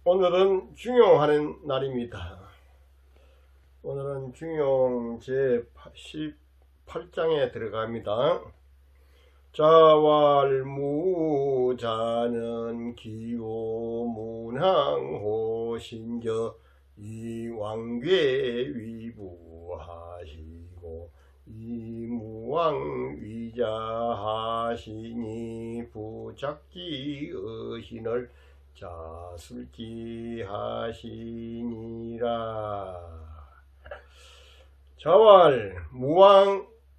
오늘은 중용하는 날입니다. 오늘은 중용 제18장에 들어갑니다. 자왈무자는 기호문항호신겨 이왕괴 위부하시고 이무왕위자하시니 부작기 의신을 자술기하시니라. 자왈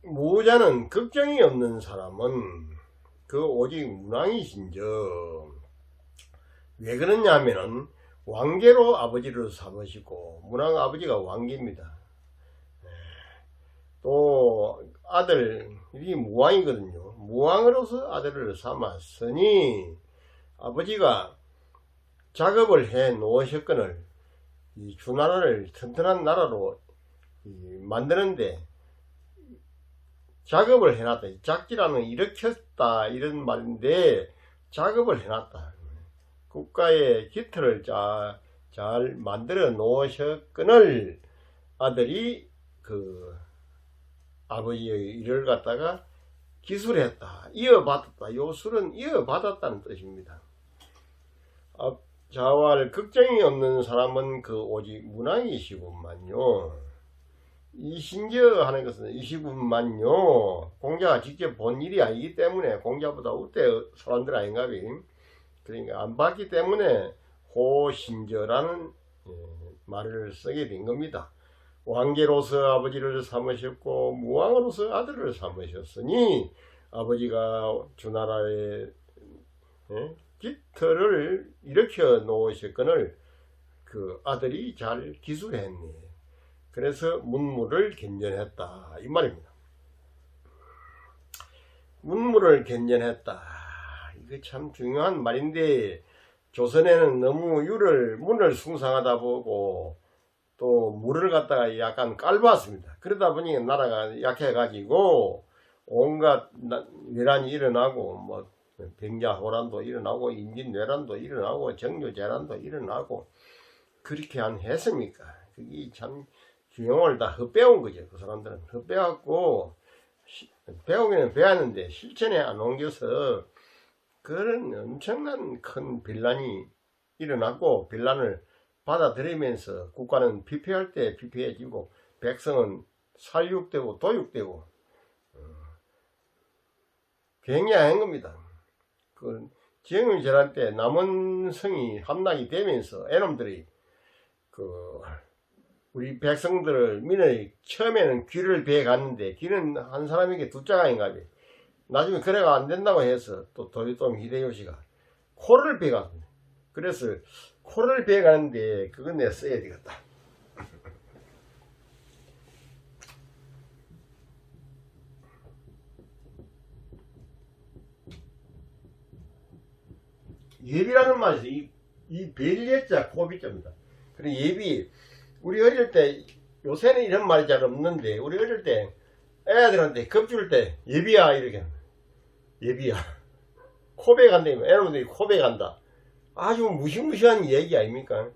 무자는 걱정이 없는 사람은 그 오직 문왕이신저. 왜 그러냐면은 왕계로 아버지를 삼으시고 문왕 아버지가 왕계입니다. 또 아들이 무왕이거든요. 무왕으로서 아들을 삼았으니 아버지가 작업을 해 놓으셨거늘 이 주나라를 튼튼한 나라로 만드는데 작업을 해놨다. 작기라는 일으켰다 이런 말인데 작업을 해놨다. 국가의 기틀을 잘 만들어 놓으셨거늘 아들이 그 아버지의 일을 갖다가 기술했다. 이어받았다. 요 술은 이어받았다는 뜻입니다. 자왈 걱정이 없는 사람은 그 오직 문왕이시구만요. 이신저 하는 것은 이시구만요. 공자가 직접 본 일이 아니기 때문에 공자보다 우대 사람들 아닌가비. 그러니까 안 봤기 때문에 호신저라는 말을 쓰게 된 겁니다. 왕계로서 아버지를 삼으셨고 무왕으로서 아들을 삼으셨으니 아버지가 주나라의 기틀을 일으켜 놓으셨거늘 그 아들이 잘 기술했네. 그래서 문무를 견전했다 이 말입니다. 문무를 견전했다. 이거 참 중요한 말인데 조선에는 너무 문을 숭상하다 보고 또 물을 갖다가 약간 깔봤습니다. 그러다 보니 나라가 약해가지고 온갖 내란이 일어나고 뭐 병자호란도 일어나고 임진왜란도 일어나고 정조재란도 일어나고 그렇게 했습니까? 그게 참 중용을 다 헛배운 거죠. 그 사람들은 헛배웠고 배우기는 배웠는데 실천에 안 옮겨서 그런 엄청난 큰 빌란이 일어났고 빌란을 받아들이면서 국가는 피폐할 때 피폐해지고 백성은 살육되고 도육되고 굉장한 겁니다. 그 정유재란 때 남은 성이 함락이 되면서 애놈들이 그 우리 백성들을 민의 처음에는 귀를 베어 갔는데 귀는 한 사람에게 두 짝아인가 봐. 나중에 그래가 안 된다고 해서 또 도요토미 히데요시가 코를 베어 갔습니다. 그래서 코를 베어 가는데 그건 내가 써야 되겠다. 예비라는 말에서 이 벨예자 코비자입니다. 그리고 예비 우리 어릴 때 요새는 이런 말이 잘 없는데 우리 어릴 때 애들한테 겁줄 때 예비야 이렇게 예비야 코베 간다 애들이 코베 간다. 아주 무시무시한 얘기 아닙니까?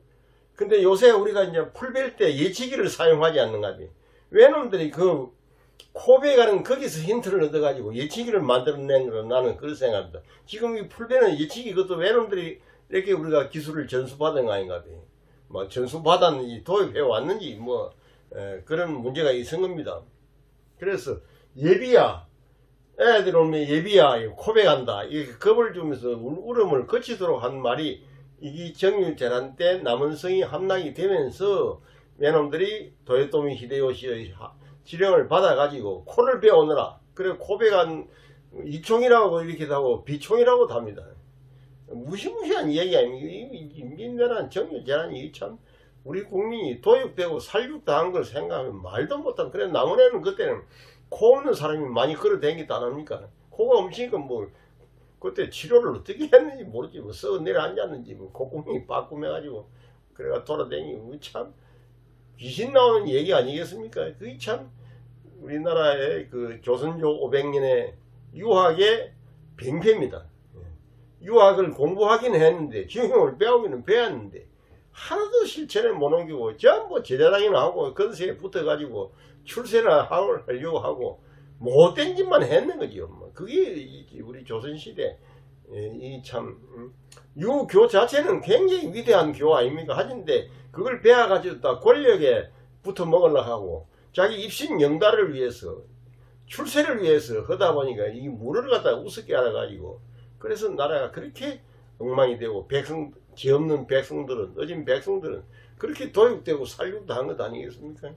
근데 요새 우리가 이제 풀벨 때 예치기를 사용하지 않는가 봐. 외놈들이 그 코베 가는 거기서 힌트를 얻어가지고 예치기를 만들어낸 거는 나는 그렇게 생각합니다. 지금 이 풀벨은 예치기 그것도 외놈들이 이렇게 우리가 기술을 전수받은 거 아닌가 봐. 뭐 전수받았는지 도입해 왔는지 뭐 그런 문제가 있은 겁니다. 그래서 예비야 애들 오면 예비야 코베 간다 이렇게 겁을 주면서 울음을 거치도록 한 말이 이게 정유재란 때 남은성이 함락이 되면서 외놈들이 도요토미 히데요시의 지령을 받아가지고 코를 베어오느라 그래 코베 간 이총이라고 이렇게 하고 비총이라고도 합니다. 무시무시한 얘기 아닙니까? 임진왜란 정유재란이 참 우리 국민이 도육되고 살육당한 걸 생각하면 말도 못한. 그래 남원에는 그때는 코 없는 사람이 많이 걸어다니기도 안 합니까? 코가 없으니까 뭐 그때 치료를 어떻게 했는지 모르지 뭐 썩어 내려앉았는지 뭐 콧구멍이 빠꾸매가지고 그래가 돌아다니고 참 귀신 나오는 얘기 아니겠습니까? 그게 참 우리나라의 그 조선조 500년의 유학의 병폐입니다. 유학을 공부하긴 했는데 지형을 배우기는 배웠는데 하나도 실천을 못 옮기고 전부 제자당이나 하고 건세에 붙어가지고 출세나 하려고 하고 못된 짓만 했는 거죠. 그게 우리 조선시대 이참 유교 자체는 굉장히 위대한 교 아닙니까? 하진데 그걸 배워가지고 다 권력에 붙어 먹으려고 하고 자기 입신 영달을 위해서 출세를 위해서 하다 보니까 이 물을 갖다 우습게 알아가지고 그래서 나라가 그렇게 엉망이 되고 죄 없는 백성들은 어진 백성들은 그렇게 도육되고 살육도 한 것 아니겠습니까?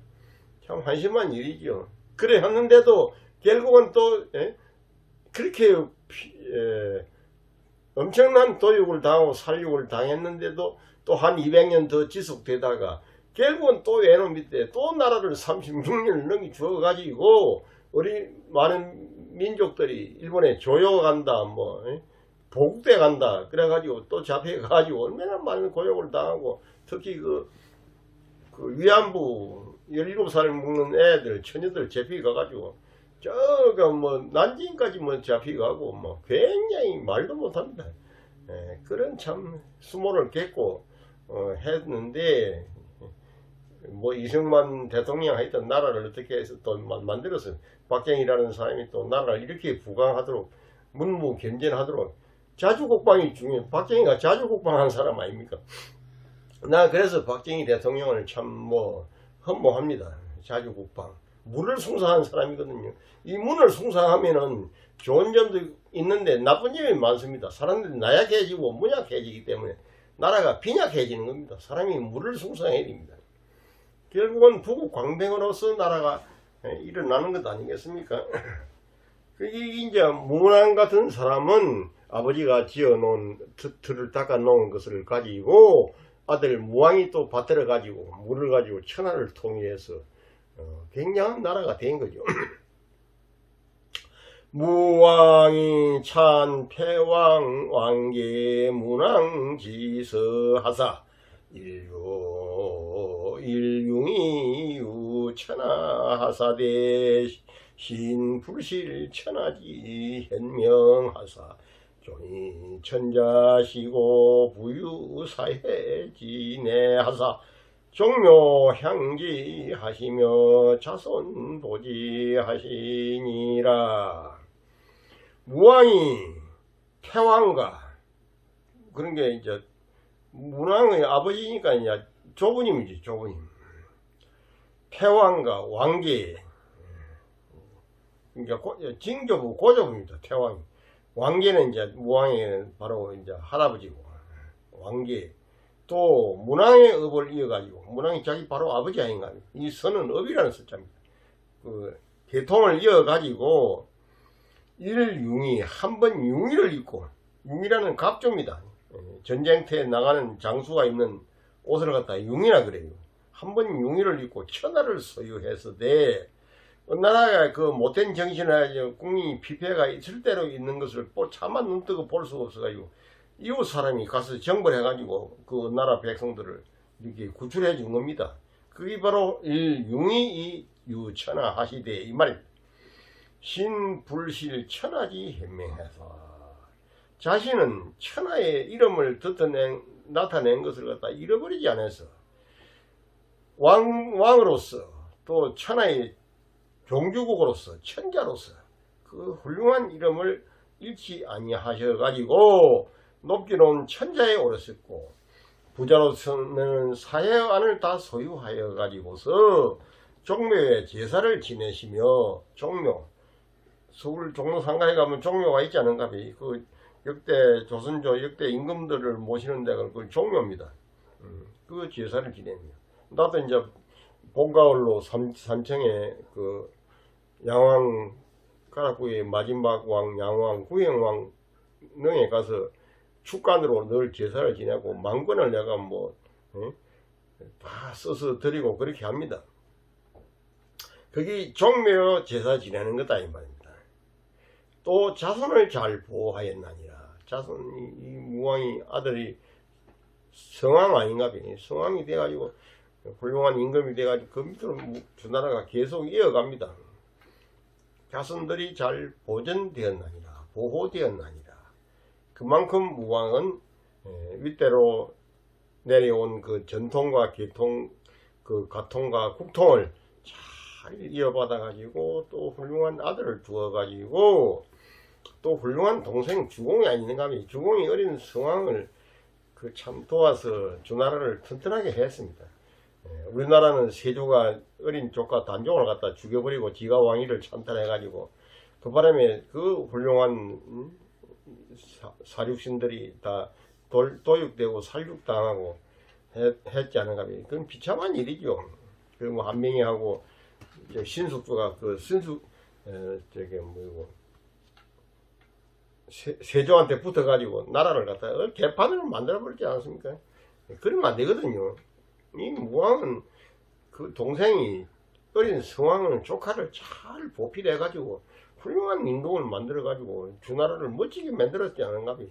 참 한심한 일이죠. 그래 했는데도 결국은 또 그렇게 엄청난 도육을 당하고 살육을 당했는데도 또 한 200년 더 지속되다가 결국은 또 외놈 밑에 또 나라를 36년을 넘기 주어가지고 우리 많은 민족들이 일본에 조여간다 보국돼 간다 그래가지고 또 잡혀가지고 얼마나 많은 고용을 당하고 특히 그 위안부 17살 먹는 애들 처녀들 잡혀가가지고 저거 난징까지 잡혀가고 굉장히 말도 못합니다. 그런 참 수모를 겪고 했는데 이승만 대통령 하여튼 나라를 어떻게 해서 또 만들어서 박정희라는 사람이 또 나라를 이렇게 부강하도록 문무견전하도록 자주국방이 중요해. 박정희가 자주국방한 사람 아닙니까? 나 그래서 박정희 대통령을 참 흠모합니다. 자주국방. 물을 숭상한 사람이거든요. 이 문을 숭상하면은 좋은 점도 있는데 나쁜 점이 많습니다. 사람들이 나약해지고 무약해지기 때문에 나라가 빈약해지는 겁니다. 사람이 물을 숭상해야 됩니다. 결국은 부국 광병으로서 나라가 일어나는 것 아니겠습니까? 그게 이제 문왕 같은 사람은 아버지가 지어놓은 틀을 닦아놓은 것을 가지고 아들 무왕이 또 받들어 가지고 물을 가지고 천하를 통일해서 굉장한 나라가 된 거죠. 무왕이 찬 패왕 왕계 문왕지서하사 일융이 유천하하사대 신불실 천하지 현명하사 종이 천자시고 부유사해 지내하사 종묘향지 하시며 자손 보지하시니라. 무왕이 태왕과 그런 게 이제 문왕의 아버지니까 이제 조부님이지 조부님. 태왕과 왕계 그러니까 징조부 고조부입니다. 태왕이. 왕계는 이제 무왕의 바로 이제 할아버지고 왕계 또 문왕의 업을 이어가지고 문왕이 자기 바로 아버지 아닌가. 이 선은 업이라는 숫자입니다. 그 계통을 이어가지고 일융이 한 번 융의를 입고 융이라는 갑조입니다. 전쟁터에 나가는 장수가 입는 옷을 갖다 융이라 그래요. 한 번 융의를 입고 천하를 소유해서 나라가 그 못된 정신을 국민이 피폐가 있을 대로 있는 것을 차마 눈뜨고 볼 수가 없어가지고 이웃 사람이 가서 정벌해가지고 그 나라 백성들을 이렇게 구출해 준 겁니다. 그게 바로 일융이 유천하 하시되 이 말입니다. 신불실 천하지 현명해서 자신은 천하의 이름을 나타낸 것을 갖다 잃어버리지 않아서 왕으로서 또 천하의 종주국으로서 천자로서 그 훌륭한 이름을 잃지 아니하셔가지고 높기로는 천자에 오르셨고 부자로서는 사해안을 다 소유하여 가지고서 종묘에 제사를 지내시며 종묘 서울 종로상가에 가면 종묘가 있지 않은가 그 역대 조선조 역대 임금들을 모시는 데가 그 종묘입니다. 그 제사를 지냅니다. 나도 이제 봄가을로 삼청에 그 양왕 가락구의 마지막 왕 양왕 구행왕 능에 가서 축간으로 늘 제사를 지내고 만권을 내가 다 써서 드리고 그렇게 합니다. 그게 종묘 제사 지내는 거다 이 말입니다. 또 자손을 잘 보호하였나니라. 자손이 이 무왕이 아들이 성왕 아닌가 봐. 성왕이 돼가지고 훌륭한 임금이 돼가지고 그 밑으로 주나라가 계속 이어갑니다. 자손들이 잘 보존되었나니라. 보호되었나니라. 그만큼 무왕은 윗대로 내려온 그 전통과 계통, 그 가통과 국통을 잘 이어받아 가지고 또 훌륭한 아들을 두어 가지고 또 훌륭한 동생 주공이 아닌가 하면 주공이 어린 성왕을 그 참 도와서 주나라를 튼튼하게 했습니다. 우리나라는 세조가 어린 조카 단종을 갖다 죽여버리고 지가 왕위를 찬탈해 가지고 그 바람에 그 훌륭한 사륙신들이 다 도육되고 살육당하고 했지 않은가 하면 그건 비참한 일이죠. 그 뭐 한명희하고 신숙주가 그 저게 뭐고 세조한테 붙어가지고 나라를 갖다 개판으로 만들어버리지 않았습니까? 그러면 안 되거든요. 이 무왕은 그 동생이 어린 성왕은 조카를 잘 보필해가지고 훌륭한 민족을 만들어가지고 주나라를 멋지게 만들었지 않은가 봐요.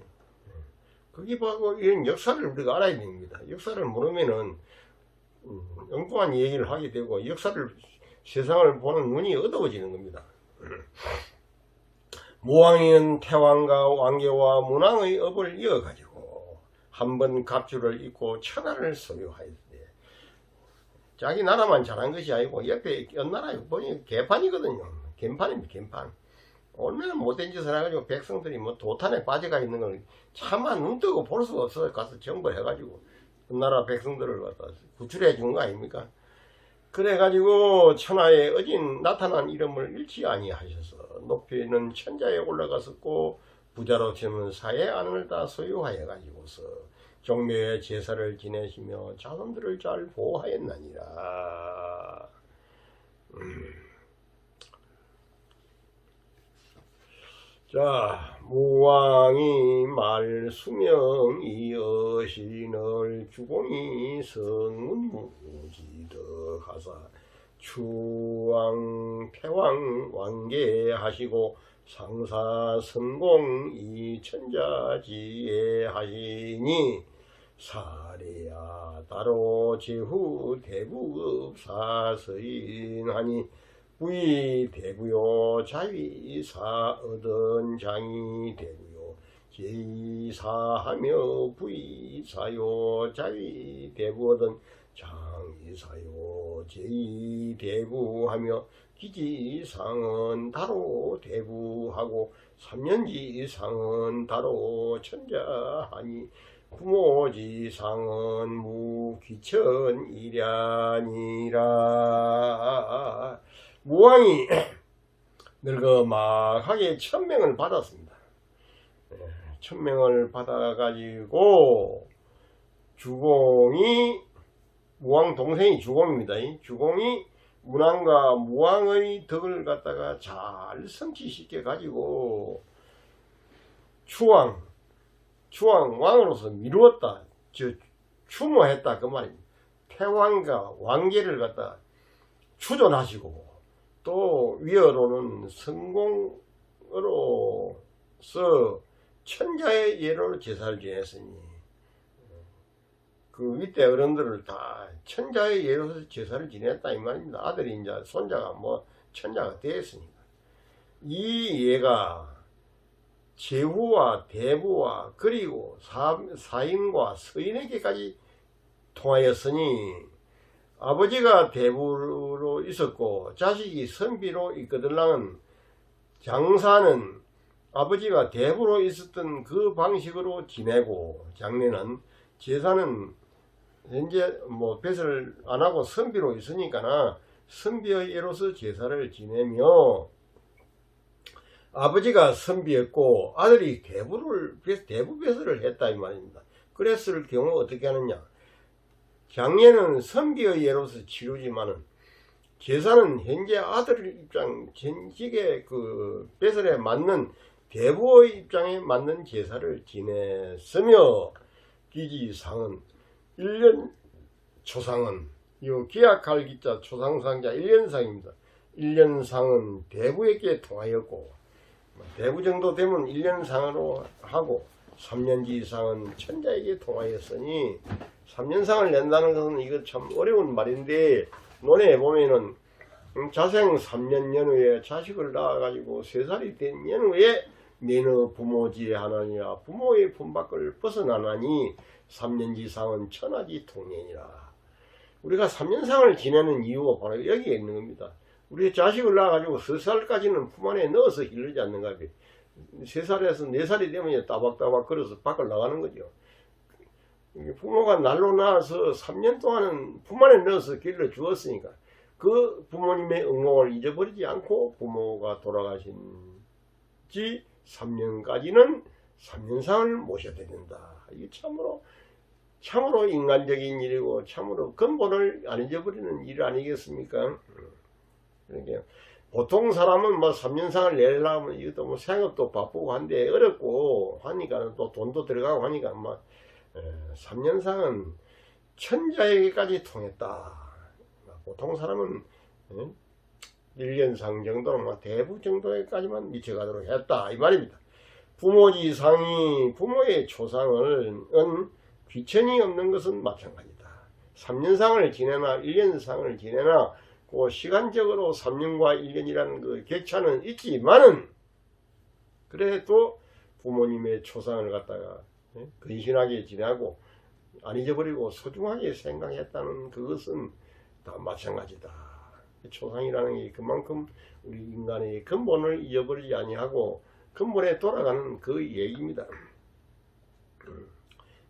거기 보고 이런 역사를 우리가 알아야 됩니다. 역사를 모르면은 엉뚱한 얘기를 하게 되고 역사를 세상을 보는 눈이 어두워지는 겁니다. 무왕은 태왕과 왕계와 문왕의 업을 이어가지고 한번 갑주를 입고 천하를 소유하였대. 자기 나라만 잘한 것이 아니고 옆에 옆나라에 보니 개판이거든요. 개판입니다. 개판. 얼마나 못된 짓을 해가지고 백성들이 뭐 도탄에 빠져가 있는 걸 차마 눈 뜨고 볼 수가 없어서 가서 정벌해가지고 그 나라 백성들을 갖다 구출해 준 거 아닙니까? 그래가지고 천하에 어진 나타난 이름을 잃지 아니하셔서 높이는 천자에 올라갔었고 부자로 치면 사의 안을 다 소유하여 가지고서 종묘의 제사를 지내시며 자손들을 잘 보호하였나니라. 자, 무왕이 말 수명이 여신을 주공이 성문무지더 하사 추왕 태왕 왕계하시고 상사 성공이 천자지에 하시니 사례야 따로 제후 대부업사서인하니 부이 대부요 자위사 얻은 장이 대부요 제이사하며 부이사요 자위 대부 얻은 장이사요 제이 대부하며 기지상은 다로 대부하고 삼년지상은 다로 천자하니 부모지상은 무귀천이랴니라. 무왕이 늙어막하게 천명을 받았습니다. 천명을 받아가지고 주공이 무왕 동생이 주공입니다. 주공이 문왕과 무왕의 덕을 갖다가 잘 성취시켜 가지고 추왕 왕으로서 미루었다. 추모했다 그 말입니다. 태왕과 왕계를 갖다 추존하시고 또 위어로는 성공으로서 천자의 예로 제사를 지냈으니 그 윗대 어른들을 다 천자의 예로서 제사를 지냈다 이 말입니다. 아들이 이제 손자가 뭐 천자가 되었으니까 이 예가 제후와 대부와 그리고 사인과 서인에게까지 통하였으니 아버지가 대부로 있었고 자식이 선비로 있거들랑은 장사는 아버지가 대부로 있었던 그 방식으로 지내고 장례는 제사는 현재 뭐 뱃을 안 하고 선비로 있으니까나 선비의 예로서 제사를 지내며 아버지가 선비였고 아들이 대부 뱃을 했다 이 말입니다. 그랬을 경우 어떻게 하느냐? 장례는 선비의 예로서 치르지만은 제사는 현재 아들 입장 전직의 그 뱃을에 맞는 대부의 입장에 맞는 제사를 지냈으며 기지상은 1년 초상은 요 기약할 기자 초상상자 1년상입니다. 1년상은 대부에게 통하였고 대부 정도 되면 1년상으로 하고 3년지상은 천자에게 통하였으니 3년상을 낸다는 것은 이거 참 어려운 말인데 논에 보면은 자생 3년 연후에 자식을 낳아가지고 3살이 된 연후에 내너 부모지에 하나니라 부모의 품밖을 벗어나나니 삼년지상은 천하지 통년이라. 우리가 삼년상을 지내는 이유가 바로 여기에 있는 겁니다. 우리 자식을 낳아가지고 3살까지는 품 안에 넣어서 기르지 않는가. 3살에서 4살이 되면 따박따박 걸어서 밖을 나가는 거죠. 부모가 날로 낳아서 3년 동안은 품 안에 넣어서 길러 주었으니까 그 부모님의 응목을 잊어버리지 않고 부모가 돌아가신 지 3년까지는 3년상을 모셔야 된다. 이게 참으로 인간적인 일이고 참으로 근본을 안 잊어버리는 일 아니겠습니까? 그러니까 보통 사람은 뭐 3년상을 내려면 이것도 뭐 생업도 바쁘고 한데 어렵고 하니까 또 돈도 들어가고 하니까 막 3년상은 천자에게까지 통했다. 보통 사람은 1년상 정도는 대부 정도에까지만 미쳐가도록 했다 이 말입니다. 부모지상이 부모의 초상은 귀천이 없는 것은 마찬가지다. 3년상을 지내나 1년상을 지내나 그 시간적으로 3년과 1년이라는 그 격차는 있지만은 그래도 부모님의 초상을 갖다가 근신하게 지내고 안 잊어버리고 소중하게 생각했다는 그것은 다 마찬가지다. 초상이라는 게 그만큼 우리 인간의 근본을 잊어버리지 아니하고 근본에 돌아가는 그 얘기입니다.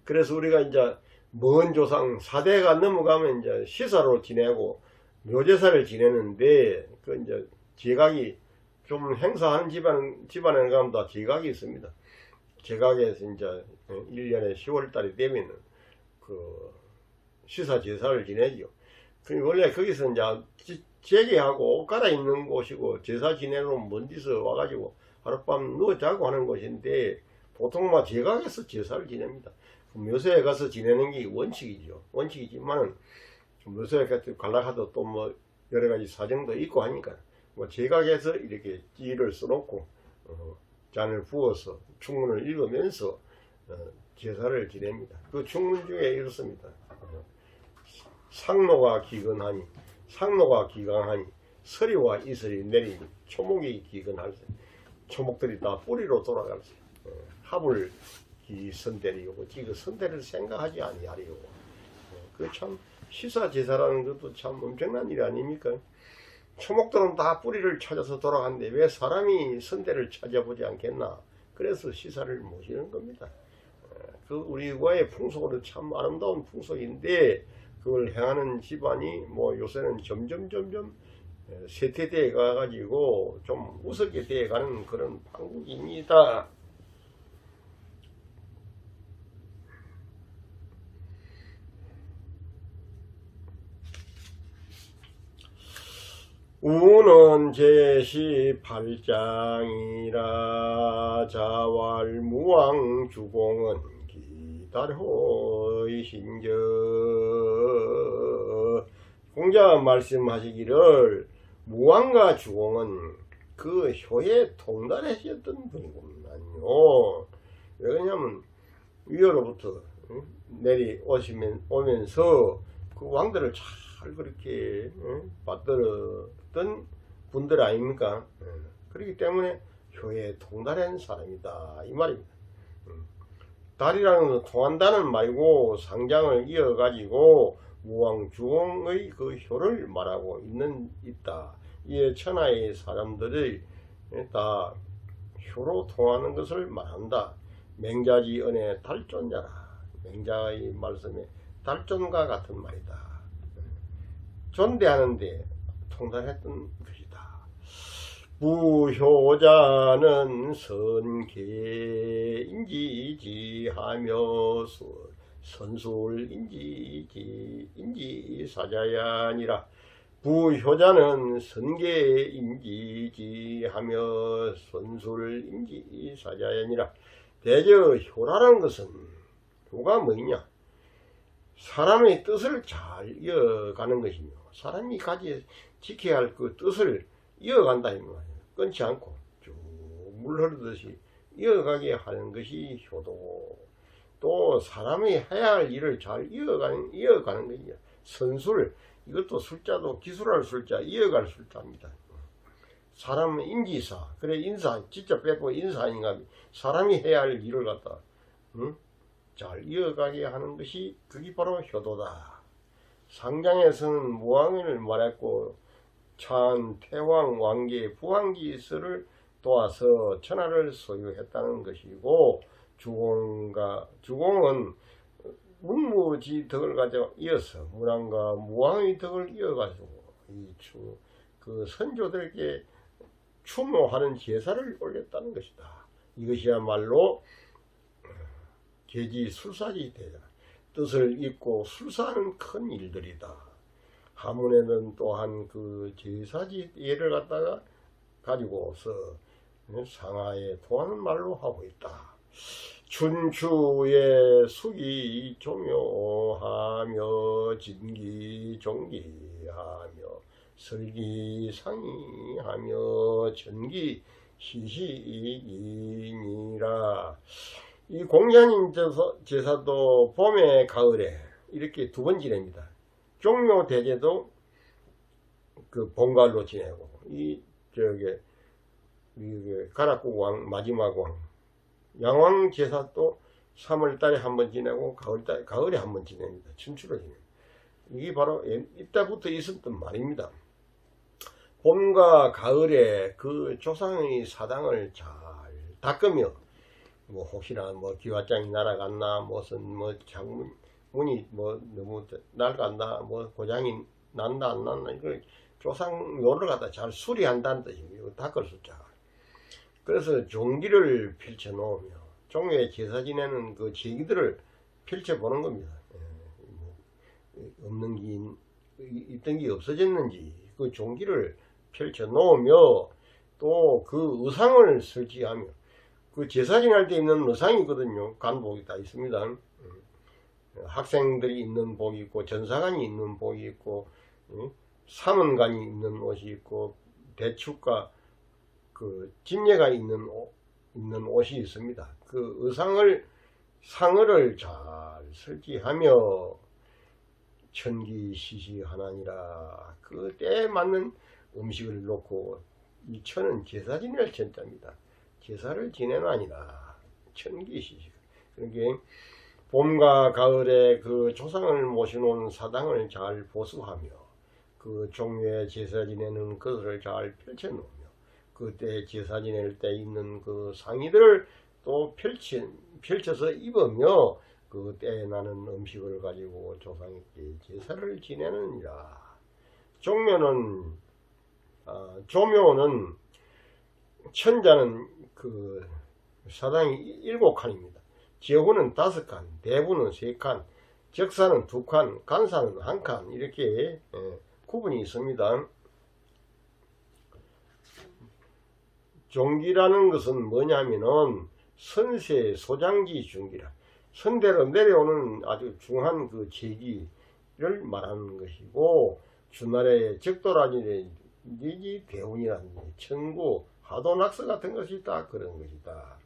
그래서 우리가 이제 먼 조상 4대가 넘어가면 이제 시사로 지내고 묘제사를 지내는데 그 이제 제각이 좀 행사하는 집안에 가면 다 제각이 있습니다. 제각에서 이제 1년에 10월달이 되면은 그 시사 제사를 지내죠. 원래 거기서 이제 재개하고 옷 갈아입는 곳이고 제사 지내러 먼 데서 와가지고 하룻밤 누워 자고 하는 곳인데 보통 막 제각에서 제사를 지냅니다. 묘소에 가서 지내는 게 원칙이죠. 원칙이지만 묘소에 갈라가도 또 뭐 여러 가지 사정도 있고 하니까 뭐 제각에서 이렇게 찌를 써놓고 잔을 부어서 충문을 읽으면서 제사를 지냅니다. 그 충문 중에 이렇습니다. 상노가 기근하니 서리와 이슬이 내리니 초목이 기근할세. 초목들이 다 뿌리로 돌아갈세. 합을 이 선대리고 그 선대를 생각하지 아니하리요. 그 참 시사 제사라는 것도 참 엄청난 일 아닙니까? 초목들은 다 뿌리를 찾아서 돌아가는데 왜 사람이 선대를 찾아보지 않겠나? 그래서 시사를 모시는 겁니다. 그 우리와의 풍속으로 참 아름다운 풍속인데 그걸 행하는 집안이 뭐 요새는 점점 쇠퇴되어 가가지고 좀 우습게 되어가는 그런 판국입니다. 우는 제시 8장이라 자왈무왕 주공은 기달호이신저. 공자 말씀하시기를 무왕과 주공은 그 효에 통달하셨던 분이구만요. 왜냐면 위로부터 오면서 그 왕들을 잘 그렇게 받들었던 분들 아닙니까? 그렇기 때문에 효에 통달한 사람이다 이 말입니다. 달이라는 것은 통한다는 말이고 상장을 이어가지고 무왕주공의 그 효를 말하고 있다. 이에 천하의 사람들이 다 효로 통하는 것을 말한다. 맹자지 은혜 달존자라. 맹자의 말씀에 달존과 같은 말이다. 존대하는데 통달했던 것이다. 부효자는 선계인지지하며 선술인지사자야니라. 부효자는 선계인지지하며 선술인지사자야니라. 대저 효라는 것은 효가 뭐냐? 사람의 뜻을 잘 이어가는 것이며 사람이 지켜야 할 그 뜻을 이어간다 이 말이에요. 끊지 않고 쭉 물 흐르듯이 이어가게 하는 것이 효도고 또 사람이 해야 할 일을 잘 이어가는 것이죠. 선술, 이것도 술자도 기술할 술자, 이어갈 술자입니다. 사람은 인지사, 그래 인사, 직접 뵙고 인사 아닌가. 사람이 해야 할 일을 갖다 잘 이어가게 하는 것이 그게 바로 효도다. 상장에서는 무왕을 말했고 찬, 태왕, 왕계, 부왕기서를 도와서 천하를 소유했다는 것이고 주공은 문무지 덕을 가져 이어서 문왕과 무왕의 덕을 이어가지고 그 선조들에게 추모하는 제사를 올렸다는 것이다. 이것이야말로 계지술사지 되자. 뜻을 잇고 술사하는 큰 일들이다. 하문에는 또한 그 제사지 예를 갖다가 가지고서 상하에 통하는 말로 하고 있다. 춘추의 수기 종묘하며 진기 종기하며 설기 상의하며 전기 시시이니라. 이 공자님 제사도 봄에 가을에 이렇게 두 번 지냅니다. 종묘 대제도 그 봄가을로 지내고 가락국 왕 마지막 왕 양왕 제사도 3월 달에 한 번 지내고 가을에 한 번 지냅니다. 춘추로 지냅니다. 이게 바로 이때부터 있었던 말입니다. 봄과 가을에 그 조상의 사당을 잘 닦으며 뭐 혹시나 뭐 기와장이 날아갔나 무슨 뭐 장문이 뭐 너무 낡았나 뭐 고장이 난다 안 났나 이걸 조상묘를 갖다 잘 수리한다는 뜻입니다. 닦을 숫자. 그래서 종기를 펼쳐 놓으며 종묘에 제사 지내는 그 제기들을 펼쳐 보는 겁니다. 없는 게 있던 게 없어졌는지 그 종기를 펼쳐 놓으며 또 그 의상을 설치하며 그 제사 지낼 때 입는 의상이 있거든요. 간복이 다 있습니다. 학생들이 입는 복이 있고 전사관이 입는 복이 있고 사문관이 입는 옷이 있고 대축과 그 집례가 입는 옷이 있습니다. 그 상을 잘 설치하며 천기시시하나니라. 그 때에 맞는 음식을 놓고 이 천은 제사 지낼 천자입니다. 제사를 지내나니라. 천기시시. 그러니까 봄과 가을에 그 조상을 모셔놓은 사당을 잘 보수하며 그 종묘에 제사 지내는 것을 잘 펼쳐놓으며 그때 제사 지낼 때 입는 그 상의들을 또 펼쳐서 입으며 그 때에 나는 음식을 가지고 조상에게 제사를 지내느니라. 조묘는 천자는 그 사당이 7칸입니다. 제후는 5칸, 대부는 3칸, 적사는 2칸, 간사는 1칸 이렇게 구분이 있습니다. 종기라는 것은 뭐냐면은 선세 소장지 중기라. 선대로 내려오는 아주 중한 그 제기를 말하는 것이고 주말에 적도라니 대운이라는 천구 하도낙서 같은 것이 다 그런 것이다.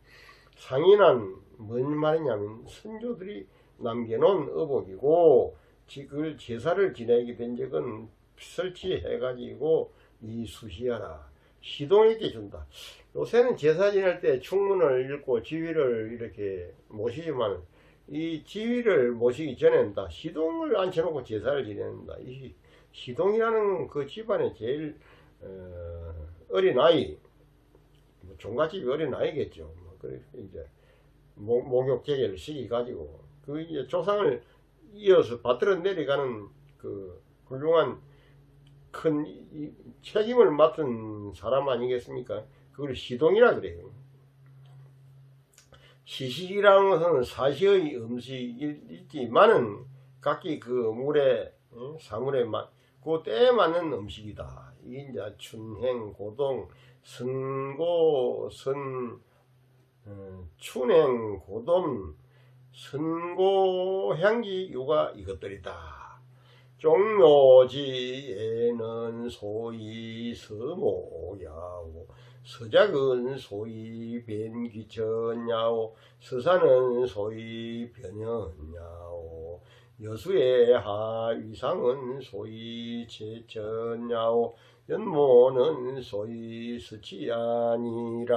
상인은 뭔 말이냐면 선조들이 남겨놓은 어복이고 그걸 제사를 지내게 된 적은 설치해가지고 이 수시하라. 시동에게 준다. 요새는 제사 지낼 때 충문을 읽고 지휘를 이렇게 모시지만 이 지휘를 모시기 전에는 다 시동을 앉혀놓고 제사를 지낸다. 이 시동이라는 그 집안의 제일 어린 아이, 뭐 종갓집이 어린 아이겠죠. 그래서 이제 목욕 재개를 시켜가지고 그 이제 조상을 이어서 받들어 내려가는 그 훌륭한 큰 책임을 맡은 사람 아니겠습니까? 그걸 시동이라 그래요. 시식이라는 것은 사시의 음식이지만은 각기 그 물에 사물에 그 때에 맞는 음식이다. 이게 이제 춘행, 고동, 선고, 춘행, 고돔, 선고, 향기, 유가 이것들이다. 종묘지에는 소위 서모야오, 서작은 소위 변귀천야오, 서산은 소위 변현야오, 여수의 하위상은 소위 제천야오, 연모는 소위 서치아니라.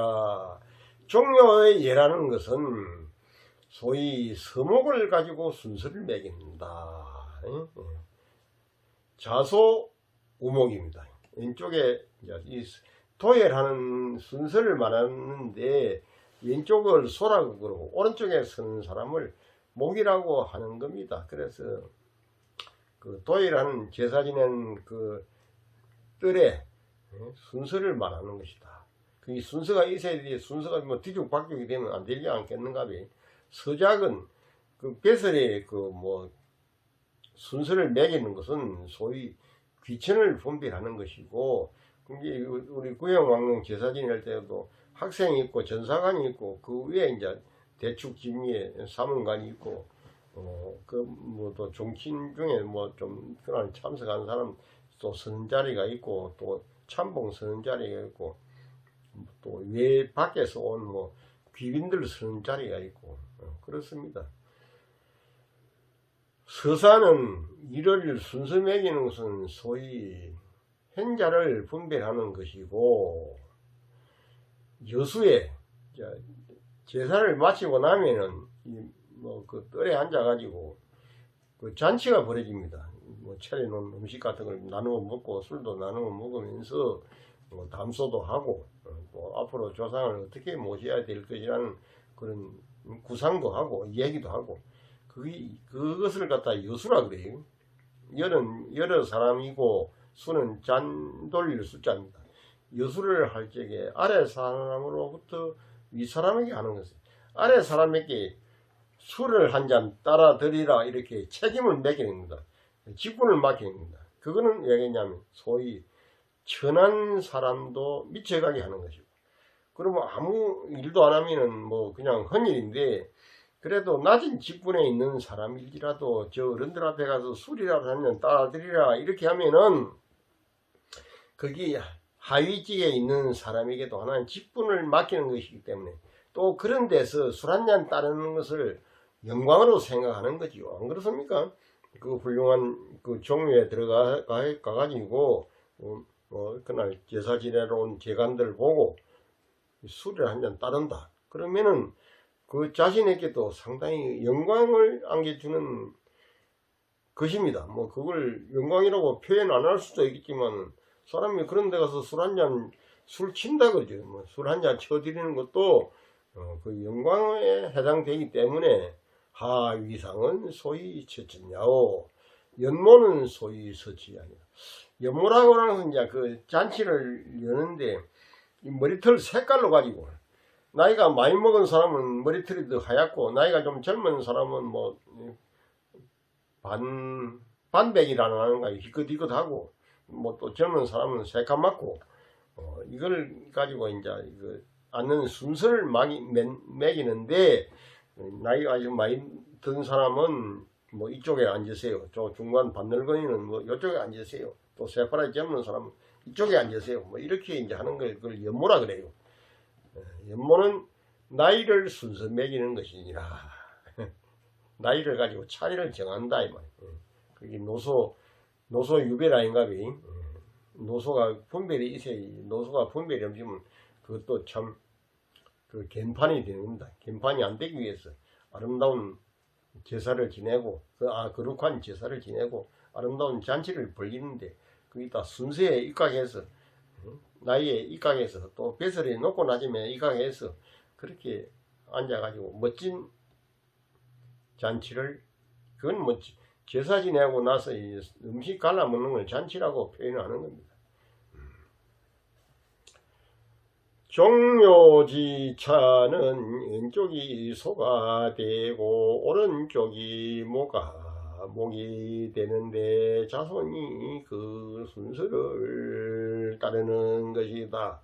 종묘의 예라는 것은 소위 서목을 가지고 순서를 매긴다. 자소 우목입니다. 왼쪽에 이 도열하는 순서를 말하는데 왼쪽을 소라고 그러고 오른쪽에 서는 사람을 목이라고 하는 겁니다. 그래서 그 도열하는 제사 지낸 그 뜰에 순서를 말하는 것이다. 그 순서가 있어야 돼. 순서가 뭐 뒤죽박죽이 되면 안 되지 않겠는가? 서작은 그 배설의 그 뭐 순서를 매기는 것은 소위 귀천을 분별하는 것이고, 그게 우리 구영왕릉 제사 지낼 때도 학생이 있고 전사관이 있고 그 위에 이제 대축 진미에 사문관이 있고 그 뭐 또 종친 중에 뭐 좀 그날 참석한 사람 또 서는 자리가 있고 또 참봉 서는 자리가 있고 또 외 밖에서 온 뭐 귀빈들 서는 자리가 있고 그렇습니다. 서사는 이를 순서 매기는 것은 소위 현자를 분별하는 것이고, 여수에 제사를 마치고 나면은 뭐 그 뜰에 앉아가지고 그 잔치가 벌어집니다. 뭐 차려놓은 음식 같은 걸 나누어 먹고 술도 나누어 먹으면서 뭐 담소도 하고 또 앞으로 조상을 어떻게 모셔야 될 것이라는 그런 구상도 하고 얘기도 하고, 그것을 갖다 여수라 그래요. 열은 여러 사람이고 수는 잔 돌릴 숫자입니다. 여수를 할 적에 아래 사람으로부터 위 사람에게 하는 것은 아래 사람에게 술을 한 잔 따라 드리라 이렇게 책임을 맡기는 겁니다. 직분을 맡기는 겁니다. 그거는 왜냐면 소위 천한 사람도 미쳐가게 하는 것이고, 그러면 아무 일도 안 하면은 뭐 그냥 헌일인데, 그래도 낮은 직분에 있는 사람일지라도 저 어른들 앞에 가서 술이라도 한 잔 따라 드리라 이렇게 하면은 거기 하위직에 있는 사람에게도 하나는 직분을 맡기는 것이기 때문에, 또 그런 데서 술 한 잔 따르는 것을 영광으로 생각하는 거지요. 안 그렇습니까? 그 훌륭한 그 종묘에 가가지고 그날 제사 지내러 온 제간들 보고 술을 한 잔 따른다. 그러면은 그 자신에게도 상당히 영광을 안겨주는 것입니다. 뭐 그걸 영광이라고 표현 안 할 수도 있겠지만, 사람이 그런 데 가서 술 한 잔 술 친다 그러죠. 뭐 술 한 잔 쳐드리는 것도 그 영광에 해당되기 때문에, 하위상은 소위 처천야오, 연모는 소위 서치야니라. 연모라고 하는 것은 이제 그 잔치를 여는데 이 머리털 색깔로 가지고, 나이가 많이 먹은 사람은 머리털이 더 하얗고 나이가 좀 젊은 사람은 뭐 반백이라는 거가 희끗희끗하고, 뭐 또 젊은 사람은 새까맣고 이걸 가지고 이제 이거 앉는 순서를 매기는데, 나이가 좀 많이 든 사람은 뭐 이쪽에 앉으세요. 저 중간 반늙은이는 뭐 이쪽에 앉으세요. 또 새파랗게 젊은 사람은 이쪽에 앉으세요. 뭐 이렇게 이제 하는 걸 그걸 연모라 그래요. 연모는 나이를 순서 매기는 것이니라. 나이를 가지고 차례를 정한다 이 말이에요. 그게 노소 유배라인가 비. 노소가 분별이 있어야, 노소가 분별이 없으면 그것도 참 그 갠판이 되는 겁니다. 갠판이 안 되기 위해서 아름다운 제사를 지내고 거룩한 제사를 지내고 아름다운 잔치를 벌리는데, 거기다 순서에 입각해서 나이에 입각해서 또 배설에 놓고 나중에 입각해서 그렇게 앉아가지고 멋진 잔치를, 그건 뭐 제사 지내고 나서 음식 갈라 먹는 걸 잔치라고 표현하는 겁니다. 종묘지차는 왼쪽이 소가 되고 오른쪽이 목이 되는데, 자손이 그 순서를 따르는 것이다.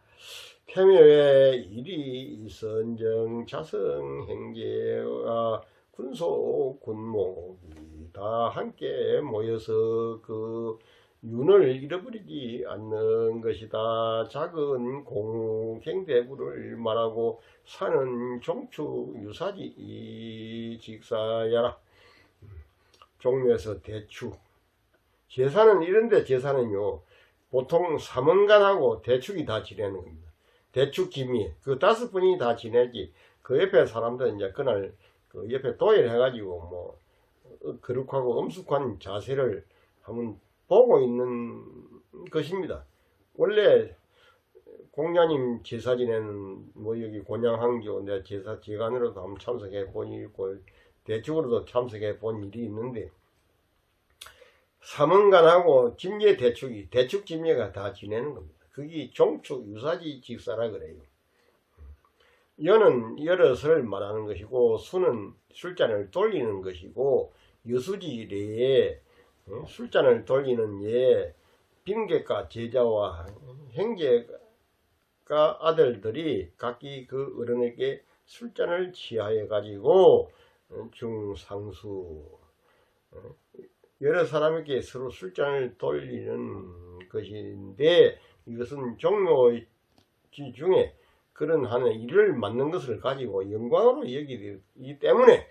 태묘의 일이 선정 자성 행제와 군소 군목이 다 함께 모여서 그 윤을 잃어버리지 않는 것이다. 작은 공경대구를 말하고 사는 종추 유사지 직사야라. 종묘에서 대축 제사는, 이런데 제사는요 보통 사문간하고 대축이 다 지내는 겁니다. 대축 기미 그 5분이 다 지내지, 그 옆에 사람들은 이제 그날 그 그 옆에 도열해가지고 뭐 거룩하고 엄숙한 자세를 한번 보고 있는 것입니다. 원래 공자님 제사 지내는 뭐 여기 곤양항교 내 제사 제간으로도 한번 참석해 본 일이 있고 대축으로도 참석해 본 일이 있는데 삼원간하고 진예 대축이 대축 진예가 다 지내는 겁니다. 그게 종축 유사지 직사라 그래요. 여는 여럿을 말하는 것이고 수는 술잔을 돌리는 것이고 여수지례에 술잔을 돌리는 예 빈객과 제자와 형제가 아들들이 각기 그 어른에게 술잔을 취하여 가지고 중상수 여러 사람에게 서로 술잔을 돌리는 것인데 이것은 종묘 중에 그런 하는 일을 맡는 것을 가지고 영광으로 여기기 때문에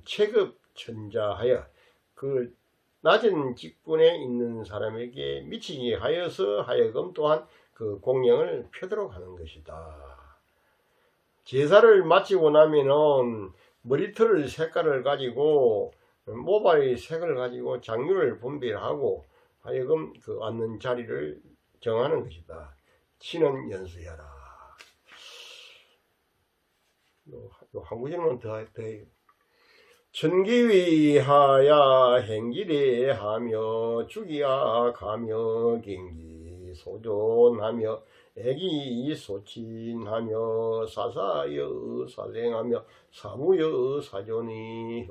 체급천자하여 그 낮은 직분에 있는 사람에게 미치게 하여서 하여금 또한 그 공양을 펴도록 하는 것이다. 제사를 마치고 나면은 머리털 색깔을 가지고 모발의 색을 가지고 장류를 분별하고 하여금 그 앉는 자리를 정하는 것이다. 치는 연수하라. 한 구절만 더 해요. 천기위하야 행기례 하며 주기야 가며 경기 소존하며 애기 소친하며 사사여 사생하며 사무여 사존이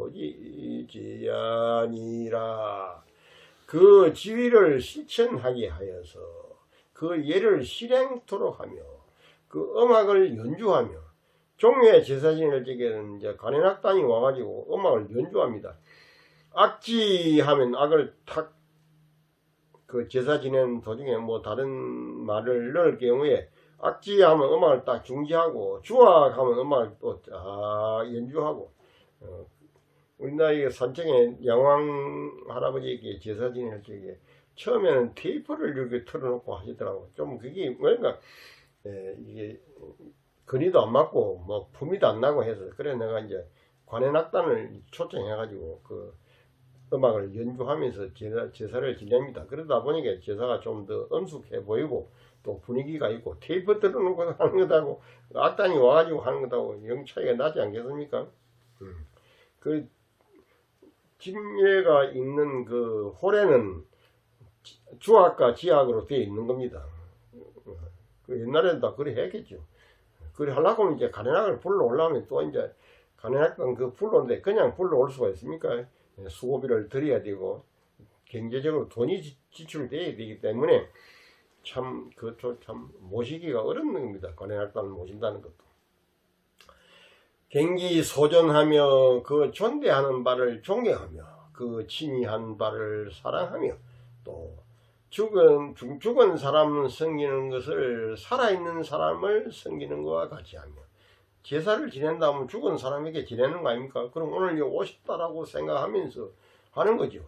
효지제야니라. 그 지위를 실천하게 하여서 그 예를 실행토록 하며 그 음악을 연주하며 종묘에 제사 지낼 적에는 이제 관현악단이 와가지고 음악을 연주합니다. 악지하면 악을 탁 그 제사 지내는 도중에 뭐 다른 말을 넣을 경우에 악지하면 음악을 딱 중지하고 주악하면 음악을 또 연주하고 우리나라 산청에 양왕 할아버지에게 제사 지낼 적에 처음에는 테이프를 이렇게 틀어놓고 하시더라고. 좀 그게 뭔가 이게 거리도 안 맞고 뭐 품위도 안 나고 해서 그래 내가 이제 관현악단을 초청해가지고 그 음악을 연주하면서 제사를 지냅니다. 그러다 보니까 제사가 좀 더 엄숙해 보이고 또 분위기가 있고 테이프 틀어놓고 하는 것하고 악단이 와가지고 하는 것하고 영 차이가 나지 않겠습니까? 그 진예가 있는 그 홀에는 주악과 지악으로 되어 있는 겁니다. 그 옛날에는 다 그래 했겠죠. 그래 하려고 하면 이제 관현악을 불러 올라오면 또 이제 관현악단 그 불러오는데 그냥 불러올 수가 있습니까? 수고비를 드려야 되고 경제적으로 돈이 지출돼야 되기 때문에 참 그것도 참 모시기가 어렵는 겁니다. 관현악단을 모신다는 것도. 경기 소존하며 그 존대하는 바를 존경하며 그 친이한 바를 사랑하며 또 죽은 사람을 섬기는 것을 살아있는 사람을 섬기는 것과 같이 하며 제사를 지낸다면 죽은 사람에게 지내는 거 아닙니까? 그럼 오늘 오셨다라고 생각하면서 하는 거죠.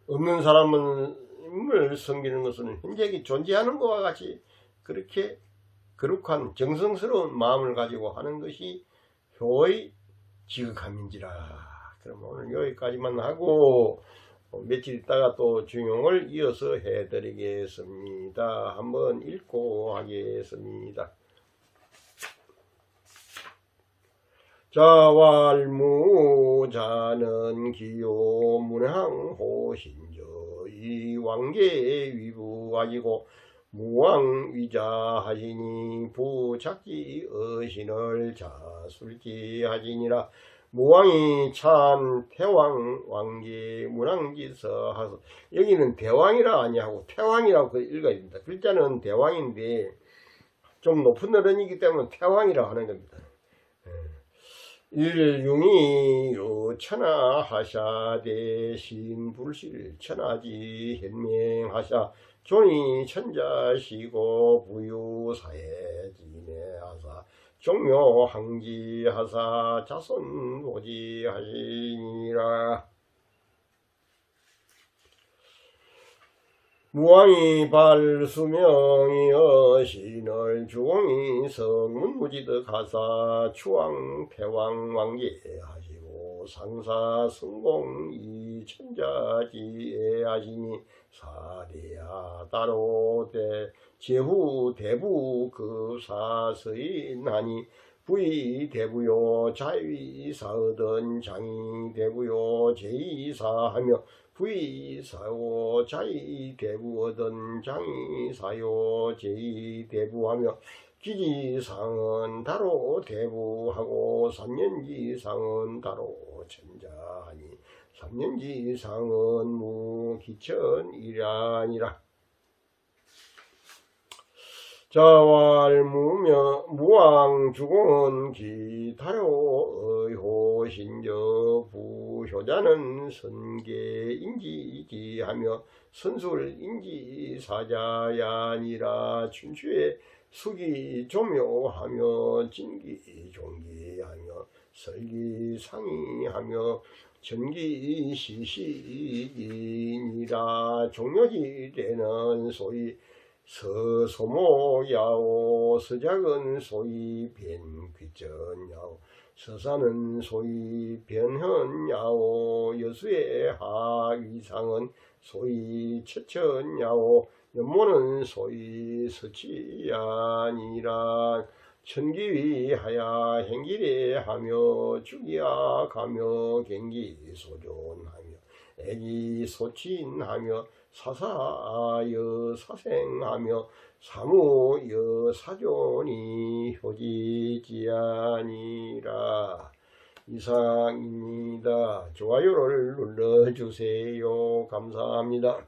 없는 사람을 섬기는 것은 현재 존재하는 것과 같이 그렇게 거룩한 정성스러운 마음을 가지고 하는 것이 효의 지극함인지라. 그럼 오늘 여기까지만 하고 며칠 있다가 또 중용을 이어서 해드리겠습니다. 한번 읽고 하겠습니다. 자왈무자는 기요 문항호신저이 왕계 위부하시고 무왕위자하시니 부착지 어신을 자술지하시니라. 무왕이 찬 태왕 왕계 문왕지서 하소. 여기는 대왕이라 아니하고 태왕이라고 읽어야 됩니다. 글자는 대왕인데 좀 높은 어른이기 때문에 태왕이라 하는 겁니다. 일융이 요천하하샤 대신 불실 천하지 현명하샤 존이 천자시고 부유사에 지내하사 종묘 항지하사 자손 오지하시니라. 무왕이 발수명이여 신을 주공이 성문무지득 하사 추왕 태왕 왕제하시고 상사 성공 이천자지에 하시니 사대야 따로대 제후 대부 그 사서인하니 부의 대부요 자위사얻은 장이 대부요 제이사하며 부의사요 자이 대부얻은 장이 사요 제이 대부하며 기지상은 다로 대부하고 삼년지상은 다로 천자하니 삼년지상은 무기천이라니라. 자왈무명 무왕주공은 기타로 의호신저 부효자는 선계인지지하며 선술인지사자야니라. 춘추에 수기조묘하며 진기종기하며 설기상의하며 전기시시이니라. 종력이 되는 소위 서소모야오 서작은 소위 변귀전야오 서사는 소위 변현야오 여수의 하위상은 소위 처천야오 연모는 소위 서치야니라. 천기위하야 행기례 하며 주기야 가며 경기소존하며 애기소친하며 사사여 사생하며 사무여 사존이 효지지아니라. 이상입니다. 좋아요를 눌러주세요. 감사합니다.